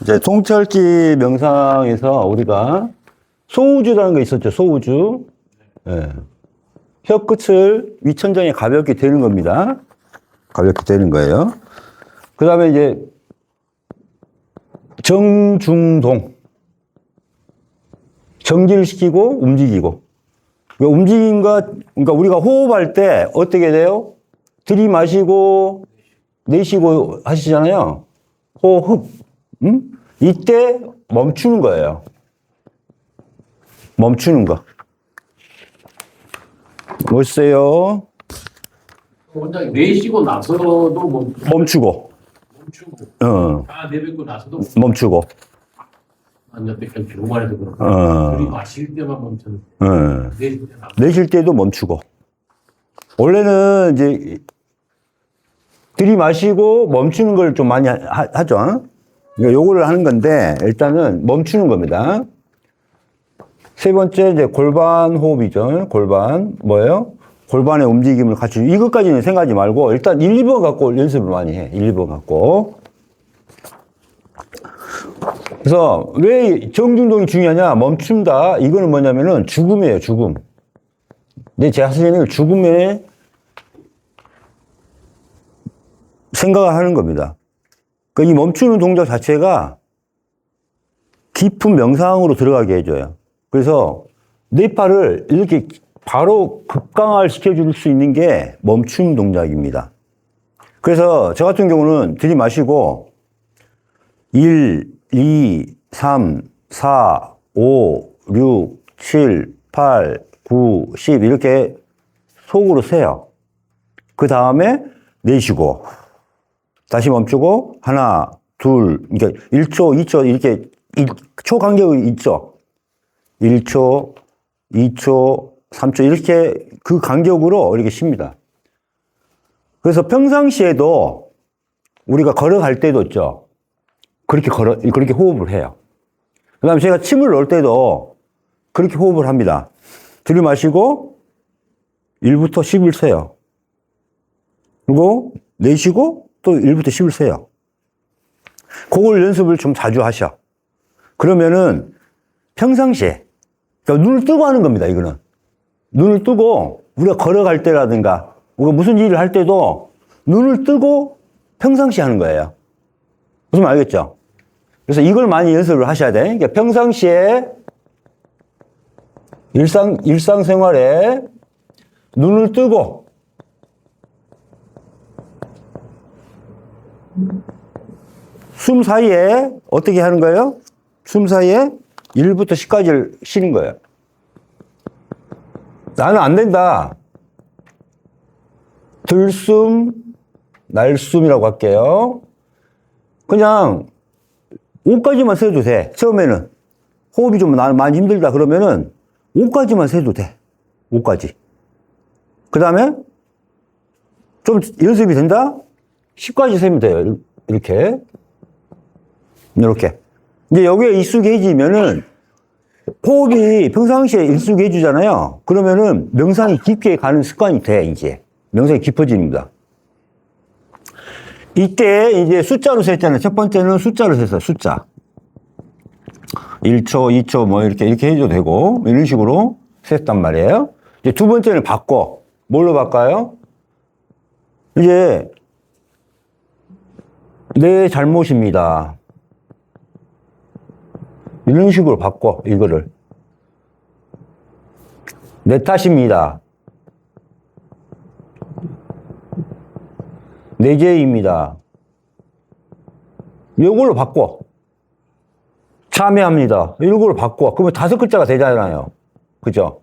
이제 통찰기 명상에서 우리가 소우주라는 거 있었죠. 소우주. 예. 혀 끝을 위천장에 가볍게 대는 겁니다. 가볍게 대는 거예요. 그 다음에 이제 정중동. 정지를 시키고 움직이고. 그러니까 움직임과, 그러니까 우리가 호흡할 때 어떻게 돼요? 들이마시고 내쉬고 하시잖아요. 호흡. 이때 멈추는 거예요. 멈추는 거. 멋있어요. 원장님 내쉬고 나서도 멈추고. 다 내뱉고 나서도 멈추고. 여태까지 교관에서 그렇고 들이마실 때만 멈추는. 내쉴 때는 내쉴 때도 멈추고. 원래는 이제 들이마시고 멈추는 걸 좀 많이 하죠. 그러니까 요거를 하는 건데 일단은 멈추는 겁니다. 세 번째 이제 골반 호흡이죠. 골반 뭐예요? 골반의 움직임을 같이 이것까지는 생각하지 말고 일단 1, 2번 갖고 연습을 많이 해. 1, 2번 갖고. 그래서 왜 정중동이 중요하냐? 멈춘다. 이거는 뭐냐면은 죽음이에요. 죽음. 내 자신을 죽음에 생각을 하는 겁니다. 그러니까 이 멈추는 동작 자체가 깊은 명상으로 들어가게 해줘요. 그래서 내 팔을 이렇게 바로 급강화를 시켜줄 수 있는 게 멈춤 동작입니다. 그래서 저 같은 경우는 들이마시고 1, 2, 3, 4, 5, 6, 7, 8, 9, 10 이렇게 속으로 세요. 그 다음에 내쉬고 다시 멈추고 하나, 둘, 그러니까 1초, 2초 이렇게 초 간격이 있죠. 1초, 2초, 3초 이렇게 그 간격으로 이렇게 쉽니다. 그래서 평상시에도 우리가 걸어갈 때도 있죠. 그렇게 호흡을 해요. 그 다음에 제가 침을 넣을 때도 그렇게 호흡을 합니다. 들이마시고 1부터 10을 세요. 그리고 내쉬고 또 1부터 10을 세요. 그걸 연습을 좀 자주 하셔. 그러면은 평상시에 그러니까 눈을 뜨고 하는 겁니다. 이거는 눈을 뜨고 우리가 걸어갈 때라든가 우리가 무슨 일을 할 때도 눈을 뜨고 평상시에 하는 거예요. 무슨 말 알겠죠? 그래서 이걸 많이 연습을 하셔야 돼. 그러니까 평상시에 일상생활에 눈을 뜨고 숨 사이에 어떻게 하는 거예요? 숨 사이에 1부터 10까지를 쉬는 거예요. 나는 안 된다. 들숨, 날숨이라고 할게요. 그냥 5까지만 세도 돼. 처음에는. 호흡이 좀 많이 힘들다 그러면은 5까지만 세도 돼. 5까지. 그 다음에 좀 연습이 된다? 10까지 세면 돼요. 이렇게. 이렇게. 이제 여기에 익숙해지면은 호흡이 평상시에 익숙해지잖아요. 그러면은 명상이 깊게 가는 습관이 돼, 이제. 명상이 깊어집니다. 이때 이제 숫자로 셌잖아요. 첫 번째는 숫자로 셌어요. 숫자. 1초, 2초 뭐 이렇게 해도 되고 이런 식으로 셌단 말이에요. 이제 두 번째는 바꿔. 뭘로 바꿔요? 이제 내 잘못입니다. 이런 식으로 바꿔, 이거를. 내 탓입니다. 내 죄입니다. 이걸로 바꿔. 참여합니다. 이걸로 바꿔. 그러면 5글자가 되잖아요. 그죠?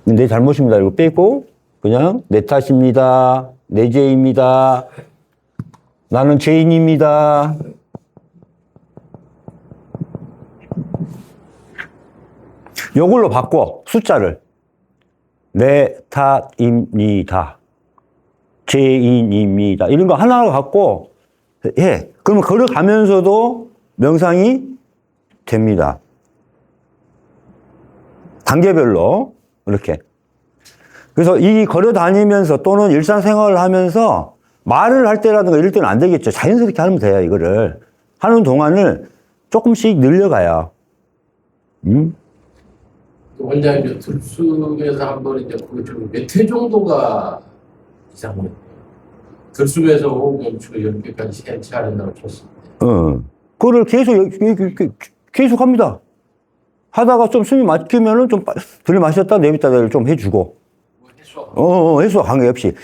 내 잘못입니다. 이거 빼고, 그냥 내 탓입니다. 내 죄입니다. 나는 죄인입니다. 이걸로 바꿔, 숫자를. 내 탓입니다. 죄인입니다. 이런 거 하나로 갖고 해. 그러면 걸어가면서도 명상이 됩니다. 단계별로 이렇게. 그래서 이 걸어 다니면서 또는 일상생활을 하면서 말을 할 때라든가 이럴 때는 안 되겠죠. 자연스럽게 하면 돼요, 이거를. 하는 동안을 조금씩 늘려가요. 원장님 들숨에서 한번 이제 몇회 정도가 이상해요. 들숨에서 호흡 멈추고 10개까지 시간치 하린다고 쳤습니다. 그거를 계속 합니다. 하다가 좀 숨이 막히면은 좀 들이마셨다 내뱉다 좀 해주고. 해수와 관계없이.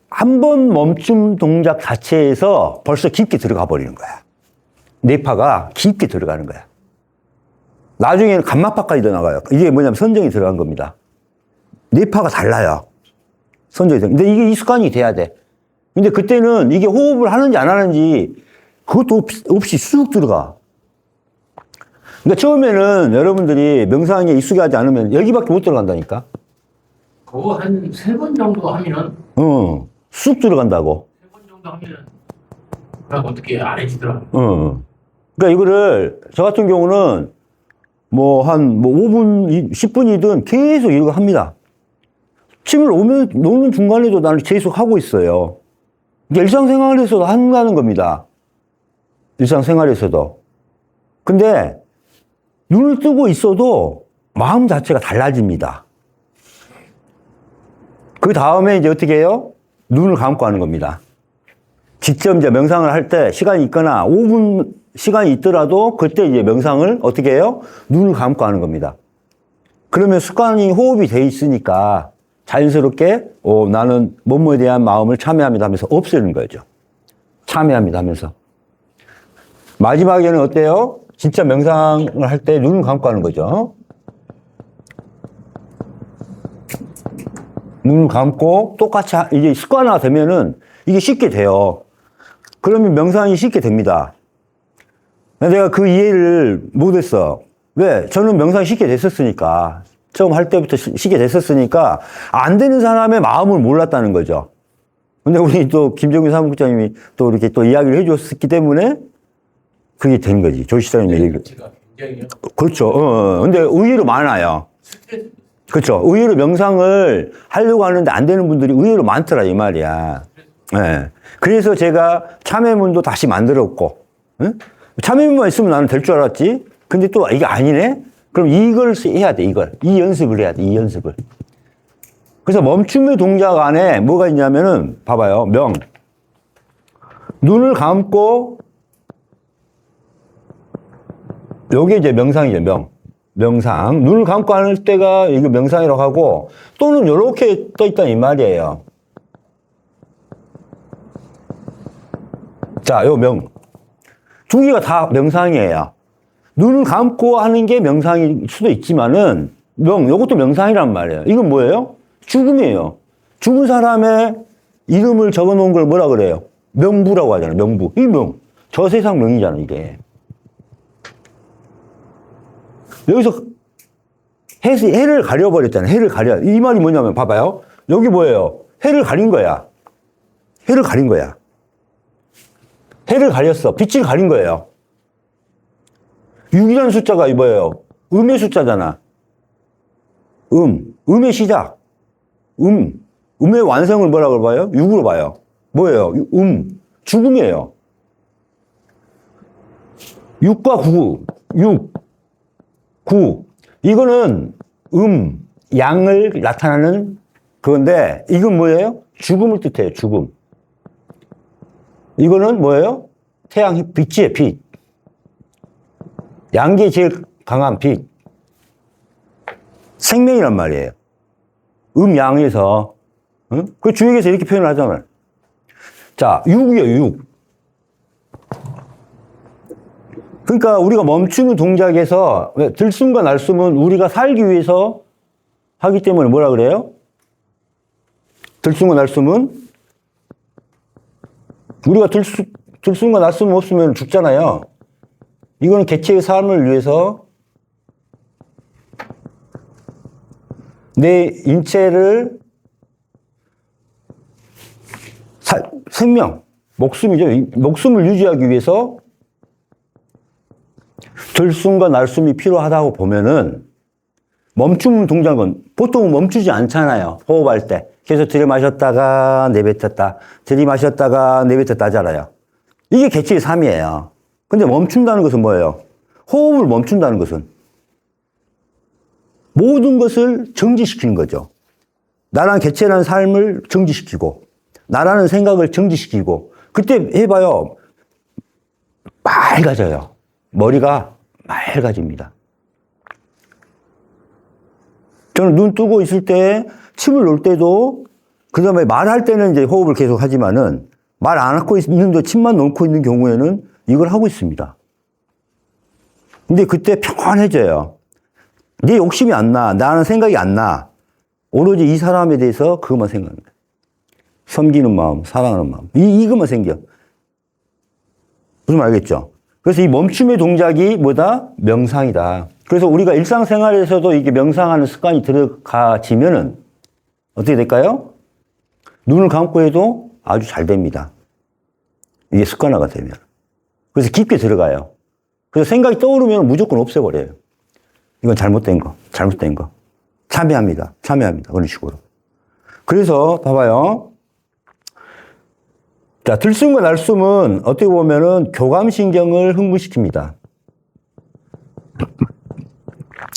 한 번 멈춤 동작 자체에서 벌써 깊게 들어가 버리는 거야. 뇌파가 깊게 들어가는 거야. 나중에는 감마파까지도 나가요. 이게 뭐냐면 선정이 들어간 겁니다. 뇌파가 달라요. 선정이 들어간. 근데 이게 이 습관이 돼야 돼. 근데 그때는 이게 호흡을 하는지 안 하는지 그것도 없이 쑥 들어가. 그러니까 처음에는 여러분들이 명상에 익숙하지 않으면 여기밖에 못 들어간다니까. 그거 한 3번 정도 하면은 쑥 들어간다고. 3번 정도 하면은 어떻게 안 해지더라고요. 그러니까 이거를 저 같은 경우는 한 5분, 10분이든 계속 이거 합니다. 침을 놓는 중간에도 나는 계속 하고 있어요. 그러니까 일상생활에서도 한다는 겁니다. 일상생활에서도. 근데 눈을 뜨고 있어도 마음 자체가 달라집니다. 그 다음에 이제 어떻게 해요? 눈을 감고 하는 겁니다. 직접 이제 명상을 할 때 시간이 있거나 5분 시간이 있더라도 그때 이제 명상을 어떻게 해요? 눈을 감고 하는 겁니다. 그러면 습관이 호흡이 돼 있으니까 자연스럽게 나는 뭐뭐에 대한 마음을 참여합니다 하면서 없애는 거죠. 참여합니다 하면서. 마지막에는 어때요? 진짜 명상을 할 때 눈을 감고 하는 거죠. 눈을 감고 똑같이 이제 습관화 되면은 이게 쉽게 돼요. 그러면 명상이 쉽게 됩니다. 내가 그 이해를 못했어. 왜? 저는 명상이 쉽게 됐었으니까. 처음 할 때부터 쉽게 됐었으니까 안 되는 사람의 마음을 몰랐다는 거죠. 근데 우리 또 김정규 사무국장님이 또 이렇게 또 이야기를 해줬기 때문에 그게 된 거지. 조 시장님의 얘기. 그렇죠. 근데 의외로 많아요. 그렇죠. 의외로 명상을 하려고 하는데 안 되는 분들이 의외로 많더라, 이 말이야. 네. 그래서 제가 참회문도 다시 만들었고, 응? 참회문만 있으면 나는 될 줄 알았지. 근데 또 이게 아니네? 그럼 이걸 해야 돼, 이걸. 이 연습을 해야 돼, 이 연습을. 그래서 멈춤의 동작 안에 뭐가 있냐면은, 봐봐요. 눈을 감고, 요게 이제 명상이죠, 명상. 눈을 감고 할 때가 이거 명상이라고 하고, 또는 요렇게 떠 있다, 이 말이에요. 자, 두 개가 다 명상이에요. 눈을 감고 하는 게 명상일 수도 있지만은, 요것도 명상이란 말이에요. 이건 뭐예요? 죽음이에요. 죽은 사람의 이름을 적어 놓은 걸 뭐라 그래요? 명부라고 하잖아요, 명부. 이 저 세상 명이잖아요, 이게. 여기서 해를 가려버렸잖아요. 해를 가려. 이 말이 뭐냐면, 봐봐요. 여기 뭐예요? 해를 가린 거야. 해를 가린 거야. 해를 가렸어. 빛을 가린 거예요. 6이라는 숫자가 뭐예요? 음의 숫자잖아. 음의 시작. 음의 완성을 뭐라고 봐요? 6으로 봐요. 뭐예요? 죽음이에요. 6과 9. 이거는 양을 나타나는 그건데, 이건 뭐예요? 죽음을 뜻해요, 죽음. 이거는 뭐예요? 태양 빛이에요, 빛. 양계에 제일 강한 빛. 생명이란 말이에요. 양에서. 응? 그 주역에서 이렇게 표현을 하잖아요. 자, 6이에요, 6. 그러니까 우리가 멈추는 동작에서 들숨과 날숨은 우리가 살기 위해서 하기 때문에 뭐라 그래요? 들숨과 날숨은 우리가 들숨과 날숨 없으면 죽잖아요. 이거는 개체의 삶을 위해서 내 인체를 생명, 목숨이죠. 목숨을 유지하기 위해서 들숨과 날숨이 필요하다고 보면은 멈춤 동작은 보통은 멈추지 않잖아요. 호흡할 때. 계속 들이마셨다가 내뱉었다. 들이마셨다가 내뱉었다 하잖아요. 이게 개체의 삶이에요. 근데 멈춘다는 것은 뭐예요? 호흡을 멈춘다는 것은 모든 것을 정지시키는 거죠. 나라는 개체라는 삶을 정지시키고, 나라는 생각을 정지시키고, 그때 해봐요. 맑아져요. 머리가 맑아집니다. 저는 눈 뜨고 있을 때, 침을 놓을 때도, 그 다음에 말할 때는 이제 호흡을 계속 하지만은, 말 안 하고 있는데 침만 놓고 있는 경우에는 이걸 하고 있습니다. 근데 그때 평안해져요. 내 욕심이 안 나. 나는 생각이 안 나. 오로지 이 사람에 대해서 그것만 생각하는 거예요. 섬기는 마음, 사랑하는 마음. 이것만 생겨. 무슨 말 알겠죠? 그래서 이 멈춤의 동작이 뭐다? 명상이다. 그래서 우리가 일상생활에서도 이게 명상하는 습관이 들어가지면은 어떻게 될까요? 눈을 감고 해도 아주 잘 됩니다. 이게 습관화가 되면. 그래서 깊게 들어가요. 그래서 생각이 떠오르면 무조건 없애버려요. 이건 잘못된 거, 잘못된 거. 참여합니다. 참여합니다. 그런 식으로. 그래서 봐봐요. 자, 들숨과 날숨은 어떻게 보면은 교감신경을 흥분시킵니다.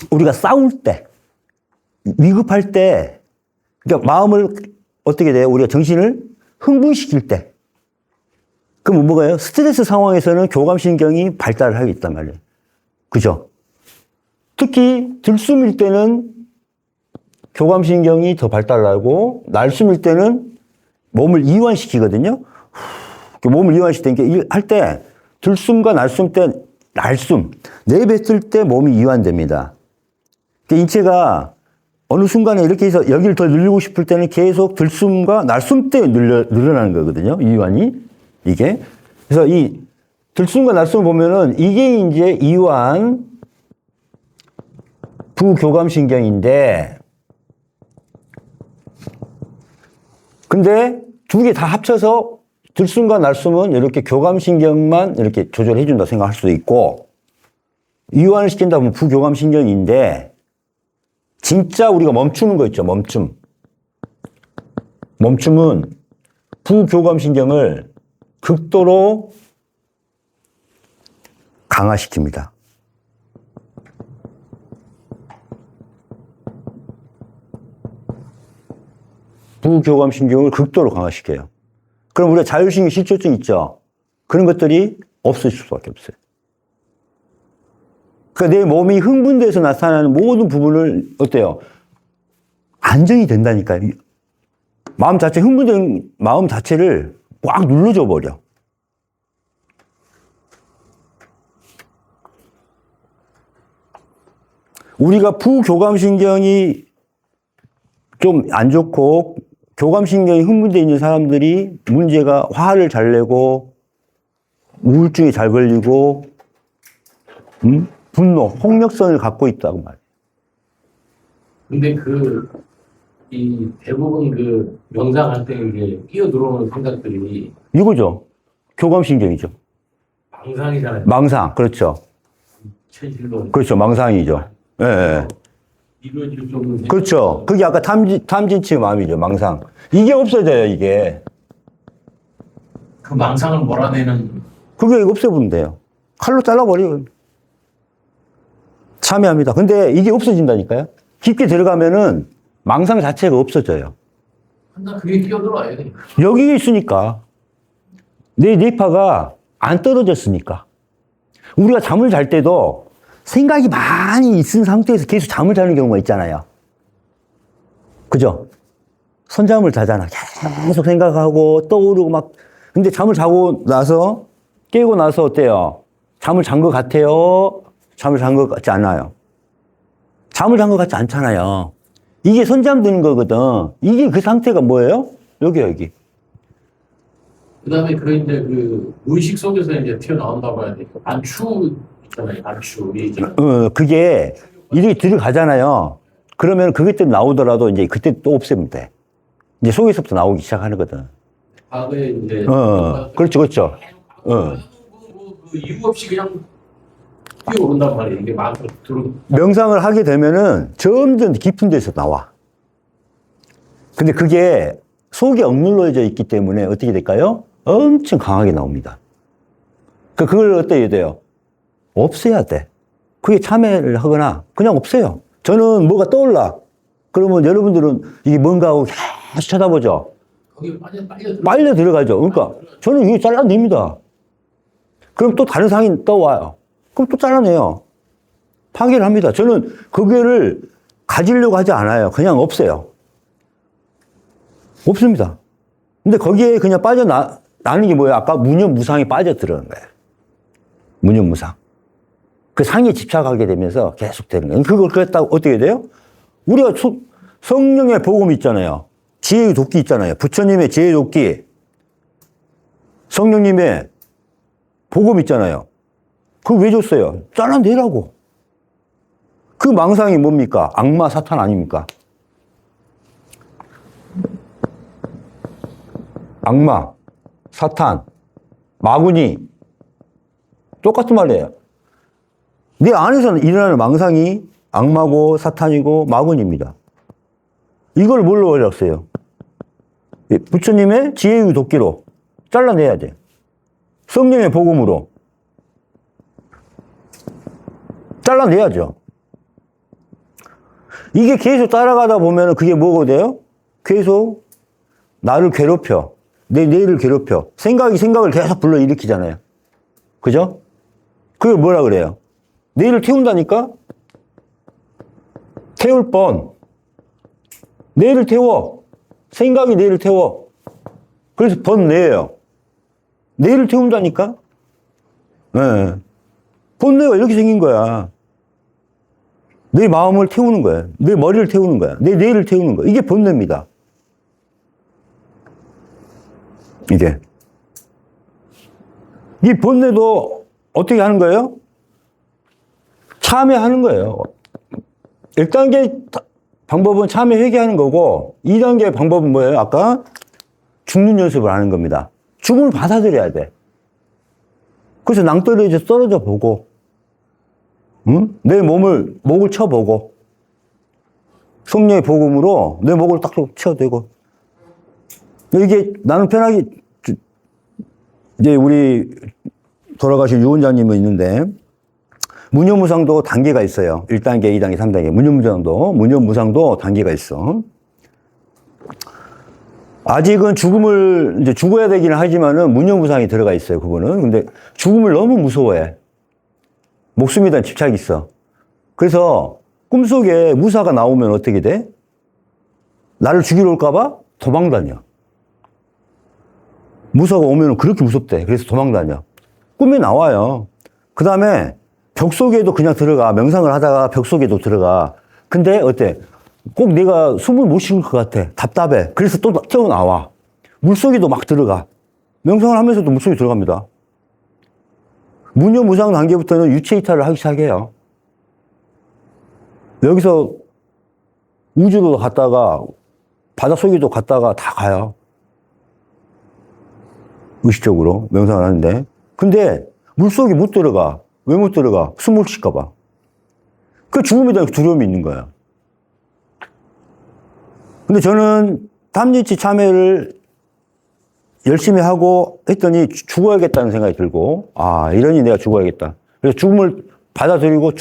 우리가 싸울 때, 위급할 때, 그러니까 마음을 어떻게 돼요? 우리가 정신을 흥분시킬 때. 그럼 뭐가요? 스트레스 상황에서는 교감신경이 발달을 하고 있단 말이에요. 그죠? 특히 들숨일 때는 교감신경이 더 발달하고, 날숨일 때는 몸을 이완시키거든요. 몸을 이완시키는 게 할 때, 들숨과 날숨 때, 날숨, 내뱉을 때 몸이 이완됩니다. 인체가 어느 순간에 이렇게 해서 여기를 더 늘리고 싶을 때는 계속 들숨과 날숨 때 늘어나는 거거든요. 이완이. 이게. 그래서 이 들숨과 날숨을 보면은 이게 이제 이완 부교감신경인데, 근데 두 개 다 합쳐서 들숨과 날숨은 이렇게 교감신경만 이렇게 조절해 준다 생각할 수도 있고, 이완을 시킨다 보면 부교감신경인데, 진짜 우리가 멈추는 거 있죠, 멈춤. 멈춤은 부교감신경을 극도로 강화시킵니다. 부교감신경을 극도로 강화시켜요. 그럼 우리가 자율신경 실조증 있죠? 그런 것들이 없어질 수밖에 없어요. 그러니까 내 몸이 흥분돼서 나타나는 모든 부분을 어때요? 안정이 된다니까요. 마음 자체, 흥분된 마음 자체를 꽉 눌러줘 버려. 우리가 부교감신경이 좀 안 좋고 교감신경이 흥분되어 있는 사람들이 문제가 화를 잘 내고 우울증에 잘 걸리고 분노, 폭력성을 갖고 있다고 말해요. 근데 이 대부분 명상할 때 이게 끼어 들어오는 생각들이 이거죠. 교감신경이죠. 망상이잖아요. 망상, 그렇죠. 체질로. 그렇죠. 망상이죠. 예, 예. 이루어질 정도. 그렇죠. 그게 아까 탐진치의 마음이죠. 망상. 이게 없어져요, 이게. 그 망상을 몰아내는. 그게 없애보면 돼요. 칼로 잘라버려요. 참여합니다. 근데 이게 없어진다니까요. 깊게 들어가면은 망상 자체가 없어져요. 나 그게 끼어들어와야 돼. 여기 있으니까. 내 뇌파가 안 떨어졌으니까. 우리가 잠을 잘 때도 생각이 많이 있은 상태에서 계속 잠을 자는 경우가 있잖아요. 그죠? 선잠을 자잖아. 계속 생각하고 떠오르고 막. 근데 잠을 자고 나서, 깨고 나서 어때요? 잠을 잔 것 같아요? 잠을 잔 것 같지 않아요? 잠을 잔 것 같지 않잖아요. 이게 선잠 드는 거거든. 이게 그 상태가 뭐예요? 여기. 그 다음에 이제 무의식 속에서 이제 튀어나온다고 해야 돼. 안추 있잖아요. 안추. 그게 이렇게 들어가잖아요. 그러면 그것 때문에 나오더라도 이제 그때 또 없애면 돼. 이제 속에서부터 나오기 시작하는 거든. 과거에 이제. 그렇죠. 그 이유 없이 그냥 뛰어오른단 말이에요. 이게 막 명상을 하게 되면은 점점 깊은 데서 나와. 근데 그게 속이 억눌러져 있기 때문에 어떻게 될까요? 엄청 강하게 나옵니다. 그걸 어떻게 해야 돼요? 없애야 돼. 그게 참회를 하거나 그냥 없애요. 저는 뭐가 떠올라. 그러면 여러분들은 이게 뭔가 하고 계속 쳐다보죠. 거기 빨려 들어가죠. 그러니까 저는 이게 잘라냅니다. 그럼 또 다른 상이 떠와요. 그럼 또 잘라내요. 파괴를 합니다. 저는 그거를 가지려고 하지 않아요. 그냥 없애요. 없습니다. 근데 거기에 그냥 빠져나는 게 뭐예요? 아까 무념무상이 빠져들어는 거예요. 무념무상. 그 상에 집착하게 되면서 계속 되는 거예요. 그걸 그랬다고 어떻게 돼요? 우리가 성령의 복음 있잖아요. 지혜의 도끼 있잖아요. 부처님의 지혜의 도끼. 성령님의 복음 있잖아요. 그거 왜 줬어요? 잘라내라고. 그 망상이 뭡니까? 악마, 사탄 아닙니까? 악마, 사탄, 마구니. 똑같은 말이에요. 내 안에서 일어나는 망상이 악마고 사탄이고 마구니입니다. 이걸 뭘로 걸렸어요? 부처님의 지혜의 도끼로 잘라내야 돼. 성령의 복음으로 잘라내야죠. 이게 계속 따라가다 보면 그게 뭐가 돼요? 계속 나를 괴롭혀. 내 뇌를 괴롭혀. 생각이 생각을 계속 불러일으키잖아요. 그죠? 그걸 뭐라 그래요? 뇌를 태운다니까? 태울 뻔. 뇌를 태워. 생각이 뇌를 태워. 그래서 번뇌예요. 뇌를 태운다니까? 네. 번뇌가 이렇게 생긴 거야. 내 마음을 태우는 거야. 내 머리를 태우는 거야. 내 뇌를 태우는 거야. 이게 번뇌입니다. 이게. 이 번뇌도 어떻게 하는 거예요? 참회하는 거예요. 1단계 방법은 참회 회개하는 거고 2단계 방법은 뭐예요? 아까 죽는 연습을 하는 겁니다. 죽음을 받아들여야 돼. 그래서 낭떠러지에서 떨어져 보고 응? 내 목을 쳐보고 성령의 복음으로 내 목을 딱 쳐대고 이게 나는 편하게 이제 우리 돌아가신 유원장님은 있는데 무념무상도 단계가 있어요. 1단계, 2단계, 3단계. 무념무상도 단계가 있어. 아직은 죽음을, 이제 죽어야 되기는 하지만은 무념무상이 들어가 있어요, 그거는. 근데 죽음을 너무 무서워해. 목숨에 대한 집착이 있어. 그래서 꿈속에 무사가 나오면 어떻게 돼? 나를 죽이러 올까봐 도망 다녀. 무사가 오면 그렇게 무섭대. 그래서 도망 다녀. 꿈에 나와요. 그 다음에 벽 속에도 그냥 들어가. 명상을 하다가 벽 속에도 들어가. 근데 어때? 꼭 내가 숨을 못 쉴 것 같아. 답답해. 그래서 또 튀어나와. 물속에도 막 들어가. 명상을 하면서도 물속에 들어갑니다. 무념무상 단계부터는 유체 이탈을 하기 시작해요. 여기서 우주로 갔다가 바닷속에도 갔다가 다 가요. 의식적으로 명상을 하는데. 근데 물속에 못 들어가. 왜 못 들어가? 숨 못 쉴까봐. 그 죽음에 대한 두려움이 있는 거야. 근데 저는 탐진치 참회를 열심히 하고 했더니 죽어야겠다는 생각이 들고, 아, 이러니 내가 죽어야겠다. 그래서 죽음을 받아들이고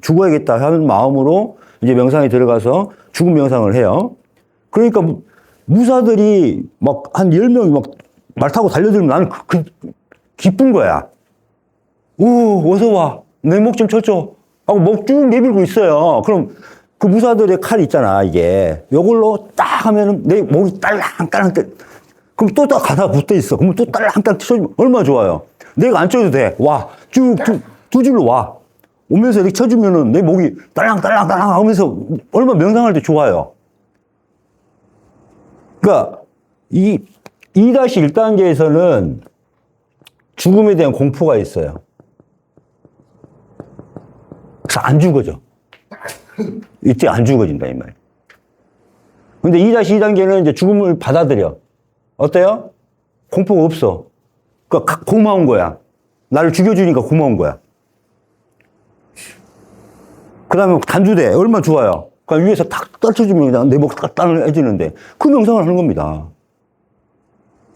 죽어야겠다 하는 마음으로 이제 명상에 들어가서 죽음 명상을 해요. 그러니까 무사들이 막 한 10명이 막 말 타고 달려들면 나는 기쁜 거야. 오, 어서 와. 내 목 좀 쳐줘. 하고 목 쭉 내밀고 있어요. 그럼 그 무사들의 칼 있잖아, 이게. 요걸로 딱 하면은 내 목이 딸랑딸랑 그럼 또 가다가 붙어 있어. 그러면 또 딸랑딸랑 쳐주면 얼마나 좋아요. 내가 안 쳐도 돼. 와. 두 줄로 와. 오면서 이렇게 쳐주면은 내 목이 딸랑딸랑딸랑 하면서 얼마나 명상할 때 좋아요. 그러니까 2-1단계에서는 죽음에 대한 공포가 있어요. 그래서 안 죽어져. 이때 안 죽어진다, 이 말이에요. 근데 2-2단계는 이제 죽음을 받아들여. 어때요? 공포가 없어. 그러니까 고마운 거야. 나를 죽여주니까 고마운 거야. 그 다음에 단주대. 얼마나 좋아요. 그러니까 위에서 탁 떨쳐주면 그냥 내 목 딱 따해지는데 그 명상을 하는 겁니다.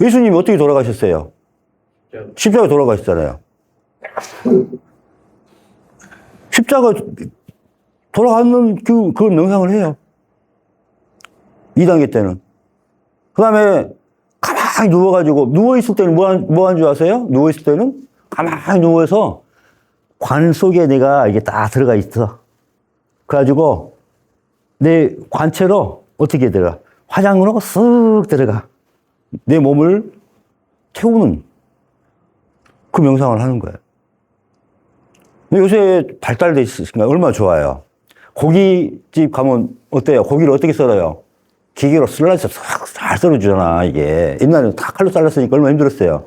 예수님이 어떻게 돌아가셨어요? 십자가에 돌아가셨잖아요. 십자가 돌아가는 그 명상을 해요. 2단계 때는. 그 다음에 가만히 누워가지고, 누워있을 때는 뭐 한 줄 아세요? 누워있을 때는 가만히 누워서 관 속에 내가 이게 딱 들어가 있어. 그래가지고 내 관체로 어떻게 들어가? 화장으로 쓱 들어가. 내 몸을 태우는 그 명상을 하는 거예요. 요새 발달돼 있으니까 얼마나 좋아요. 고깃집 가면 어때요? 고기를 어떻게 썰어요? 기계로 슬라이스 잘 썰어주잖아, 이게. 옛날에는 다 칼로 잘랐으니까 얼마나 힘들었어요.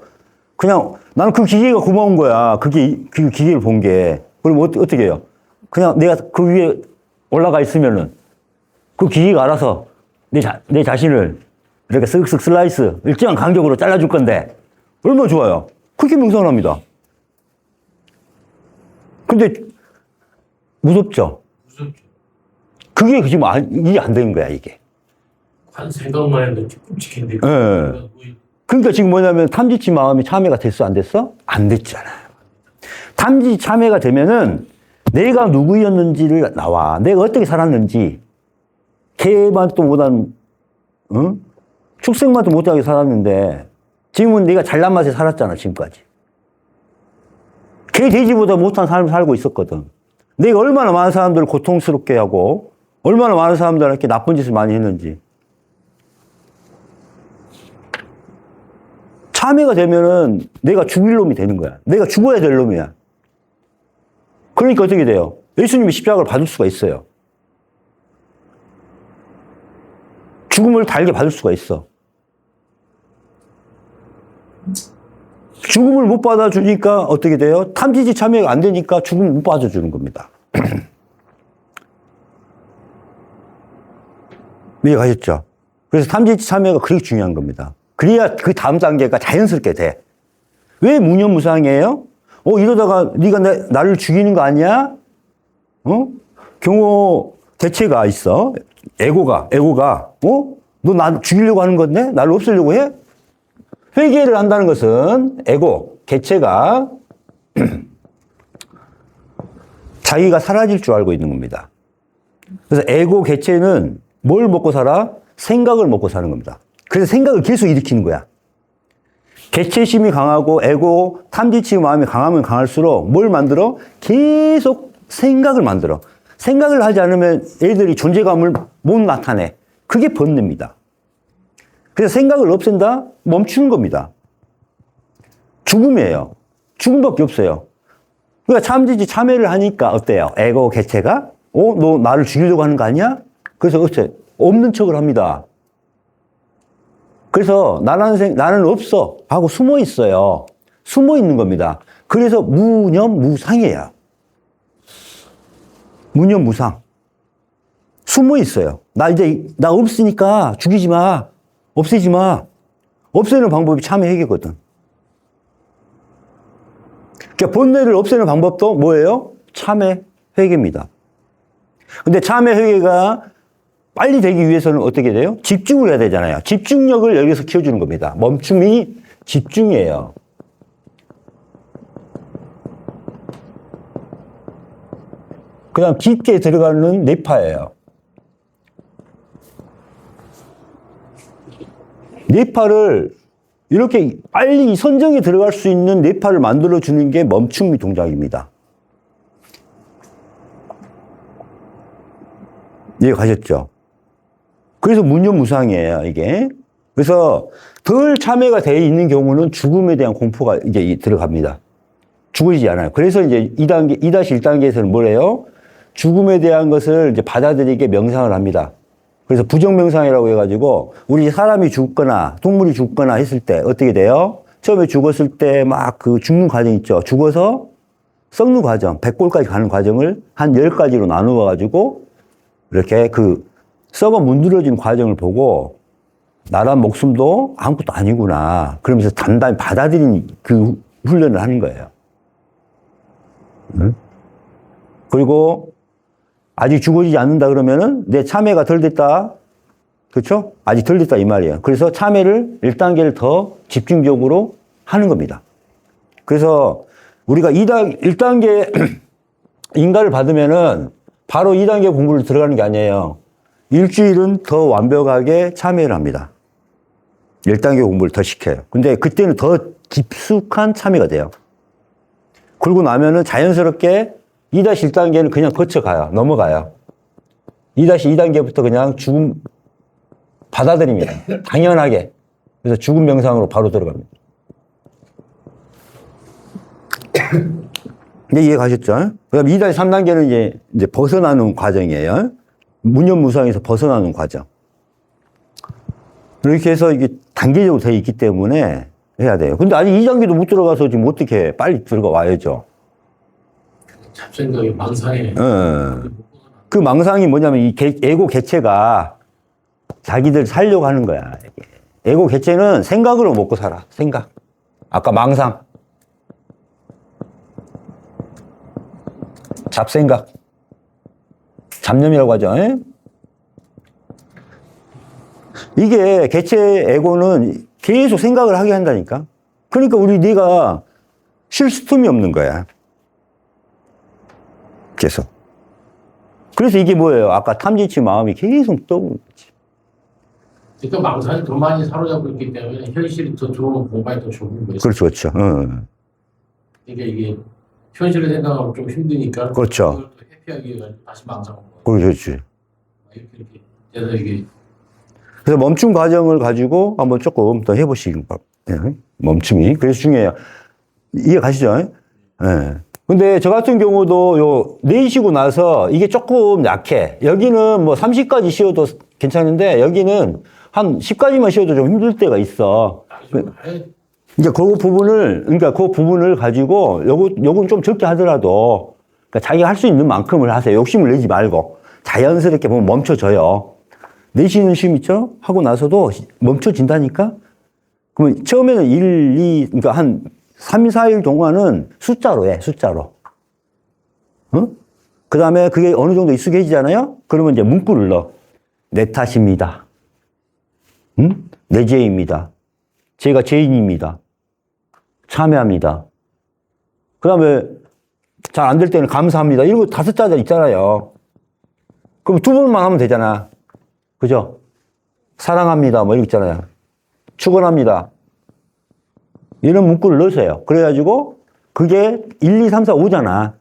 그냥 나는 그 기계가 고마운 거야. 그 기계를 본 게. 그럼 어떻게 해요? 그냥 내가 그 위에 올라가 있으면은 그 기계가 알아서 내 자신을 이렇게 쓱쓱 슬라이스 일정한 간격으로 잘라줄 건데 얼마나 좋아요. 그렇게 명상을 합니다. 근데 무섭죠? 무섭죠. 그게 지금 이게 안 되는 거야, 이게. 한 생각만 해도 끔찍한데. 예. 그러니까 지금 뭐냐면 탐지치 마음이 참회가 됐어, 안 됐어? 안 됐잖아요. 탐지치 참회가 되면은 내가 누구였는지를 나와. 내가 어떻게 살았는지. 개만도 못한, 응? 축생만도 못하게 살았는데 지금은 내가 잘난 맛에 살았잖아, 지금까지. 개, 돼지보다 못한 삶을 살고 있었거든. 내가 얼마나 많은 사람들을 고통스럽게 하고 얼마나 많은 사람들한테 나쁜 짓을 많이 했는지. 참회가 되면은 내가 죽일 놈이 되는 거야. 내가 죽어야 될 놈이야. 그러니까 어떻게 돼요? 예수님이 십자가를 받을 수가 있어요. 죽음을 달게 받을 수가 있어. 죽음을 못 받아주니까 어떻게 돼요? 탐지지 참여가 안 되니까 죽음을 못 받아주는 겁니다. 이해가셨죠? 그래서 탐지지 참여가 그렇게 중요한 겁니다. 그래야 그 다음 단계가 자연스럽게 돼. 왜 무념무상이에요? 이러다가 네가 나를 죽이는 거 아니야? 경호 대체가 있어. 에고가, 너 나 죽이려고 하는 건데? 나를 없애려고 해? 회개를 한다는 것은 에고, 개체가 자기가 사라질 줄 알고 있는 겁니다. 그래서 에고, 개체는 뭘 먹고 살아? 생각을 먹고 사는 겁니다. 그래서 생각을 계속 일으키는 거야. 개체심이 강하고 에고, 탐지치 마음이 강하면 강할수록 뭘 만들어? 계속 생각을 만들어. 생각을 하지 않으면 애들이 존재감을 못 나타내. 그게 번뇌입니다. 그래서 생각을 없앤다? 멈추는 겁니다. 죽음이에요. 죽음밖에 없어요. 그러니까 참지지 참회를 하니까 어때요? 에고 개체가? 너 나를 죽이려고 하는 거 아니야? 그래서 없는 척을 합니다. 그래서 나는 없어 하고 숨어 있어요. 숨어 있는 겁니다. 그래서 무념무상이에요. 무념무상. 숨어 있어요. 나 없으니까 죽이지 마. 없애지 마. 없애는 방법이 참회 회개거든. 그러니까 본뇌를 없애는 방법도 뭐예요? 참회 회개입니다. 근데 참회 회개가 빨리 되기 위해서는 어떻게 돼요? 집중을 해야 되잖아요. 집중력을 여기서 키워주는 겁니다. 멈춤이 집중이에요. 그 다음 깊게 들어가는 뇌파예요. 뇌파를 이렇게 빨리 선정에 들어갈 수 있는 뇌파를 만들어주는 게 멈춤이 동작입니다. 이해가셨죠? 그래서 무념무상이에요, 이게. 그래서 덜 참회가 되어 있는 경우는 죽음에 대한 공포가 이제 들어갑니다. 죽어지지 않아요. 그래서 이제 2-1단계에서는 뭐래요? 죽음에 대한 것을 이제 받아들이게 명상을 합니다. 그래서 부정명상이라고 해가지고, 우리 사람이 죽거나, 동물이 죽거나 했을 때 어떻게 돼요? 처음에 죽었을 때 막 그 죽는 과정 있죠. 죽어서 썩는 과정, 백골까지 가는 과정을 한 10가지로 나누어가지고, 이렇게 그 썩어 문드러진 과정을 보고, 나란 목숨도 아무것도 아니구나. 그러면서 단단히 받아들인 그 훈련을 하는 거예요. 응? 그리고 아직 죽어지지 않는다 그러면은 내 참회가 덜 됐다. 그렇죠? 아직 덜 됐다 이 말이에요. 그래서 참회를 1단계를 더 집중적으로 하는 겁니다. 그래서 우리가 1단계 인가를 받으면은 바로 2단계 공부를 들어가는 게 아니에요. 일주일은 더 완벽하게 참여를 합니다. 1단계 공부를 더 시켜요. 근데 그때는 더 깊숙한 참여가 돼요. 그러고 나면은 자연스럽게 2-1단계는 그냥 거쳐가요. 넘어가요. 2-2단계부터 그냥 죽음 받아들입니다. 당연하게. 그래서 죽음 명상으로 바로 들어갑니다. 이제 이해 가셨죠? 그 다음 2-3단계는 이제 벗어나는 과정이에요. 무념무상에서 벗어나는 과정. 이렇게 해서 이게 단계적으로 되어 있기 때문에 해야 돼요. 근데 아직 2단계도 못 들어가서 지금 어떻게 해? 빨리 들어가 와야죠. 잡생각이 망상에. 그 망상이 뭐냐면 이 에고 개체가 자기들 살려고 하는 거야. 에고 개체는 생각으로 먹고 살아. 생각. 아까 망상. 잡생각. 잡념이라고 하죠. 에? 이게 개체 에고는 계속 생각을 하게 한다니까. 그러니까 네가 쉴 틈이 없는 거야. 계속. 그래서 이게 뭐예요? 아까 탐진치 마음이 계속 떠오르는 거지. 그러니까 망상이 더 많이 사로잡고 있기 때문에 현실이 더 좋은 공간이 더 좋은 거예요. 그렇죠, 그렇죠. 그러니까 이게 현실을 생각하면 좀 힘드니까. 그렇죠. 그걸 또 회피하기 위해서 다시 망상을 먹어요. 그렇지. 이렇게 그래서 이게 그래서 멈춤 과정을 가지고 한번 조금 더 해보시기 바랍니다. 멈춤이. 그래서 중요해요. 이해 가시죠? 예. 근데 저 같은 경우도 내쉬고 나서 이게 조금 약해. 여기는 뭐 30까지 쉬어도 괜찮은데 여기는 한 10까지만 쉬어도 좀 힘들 때가 있어. 이제 그 부분을 가지고 요건 좀 적게 하더라도 그러니까 자기가 할 수 있는 만큼을 하세요. 욕심을 내지 말고 자연스럽게 보면 멈춰져요. 내쉬는 쉼 있죠? 하고 나서도 멈춰진다니까? 그러면 처음에는 1, 2, 그러니까 한 3, 4일 동안은 숫자로 해, 숫자로. 그 다음에 그게 어느 정도 익숙해지잖아요? 그러면 이제 문구를 넣어. 내 탓입니다. 내 죄입니다. 제가 죄인입니다. 참여합니다. 그 다음에 잘 안 될 때는 감사합니다. 이런 거 5자자 있잖아요. 그럼 2번만 하면 되잖아. 그죠? 사랑합니다. 뭐 이런 거 있잖아요. 축원합니다. 이런 문구를 넣으세요. 그래가지고 그게 1, 2, 3, 4, 5잖아.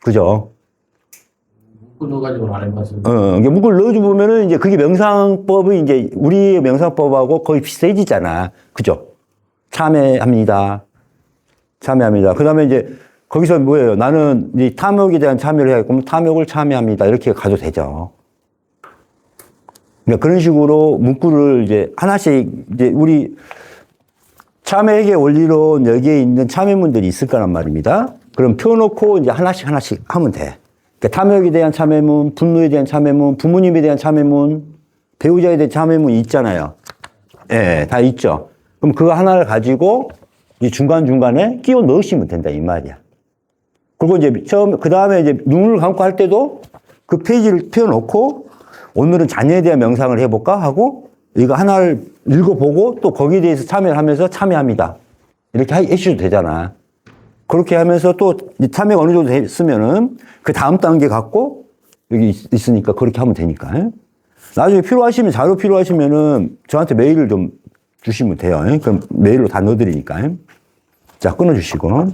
그죠? 문구 넣어가지고 안 해봤어요. 문구를 넣어주면은 이제 그게 명상법이 이제 우리의 명상법하고 거의 비슷해지잖아. 그죠? 참여합니다. 참여합니다. 그 다음에 이제 거기서 뭐예요? 나는 이 탐욕에 대한 참여를 해야 그럼 탐욕을 참여합니다. 이렇게 가도 되죠. 그러니까 그런 식으로 문구를 이제 하나씩 이제 우리 참여회계 원리론 여기에 있는 참여문들이 있을 거란 말입니다. 그럼 펴놓고 이제 하나씩 하면 돼. 그러니까 탐욕에 대한 참여문, 분노에 대한 참여문, 부모님에 대한 참여문, 배우자에 대한 참여문이 있잖아요. 예, 다 있죠. 그럼 그거 하나를 가지고 이 중간중간에 끼워 넣으시면 된다, 이 말이야. 그리고 이제 그 다음에 이제 눈을 감고 할 때도 그 페이지를 펴놓고 오늘은 자녀에 대한 명상을 해볼까 하고 이거 하나를 읽어보고 또 거기에 대해서 참여를 하면서 참여합니다. 이렇게 해주셔도 되잖아. 그렇게 하면서 또 참여가 어느 정도 됐으면은 그 다음 단계 갖고 여기 있으니까 그렇게 하면 되니까. 나중에 필요하시면, 자료 필요하시면은 저한테 메일을 좀 주시면 돼요. 그럼 메일로 다 넣어드리니까. 자, 끊어주시고.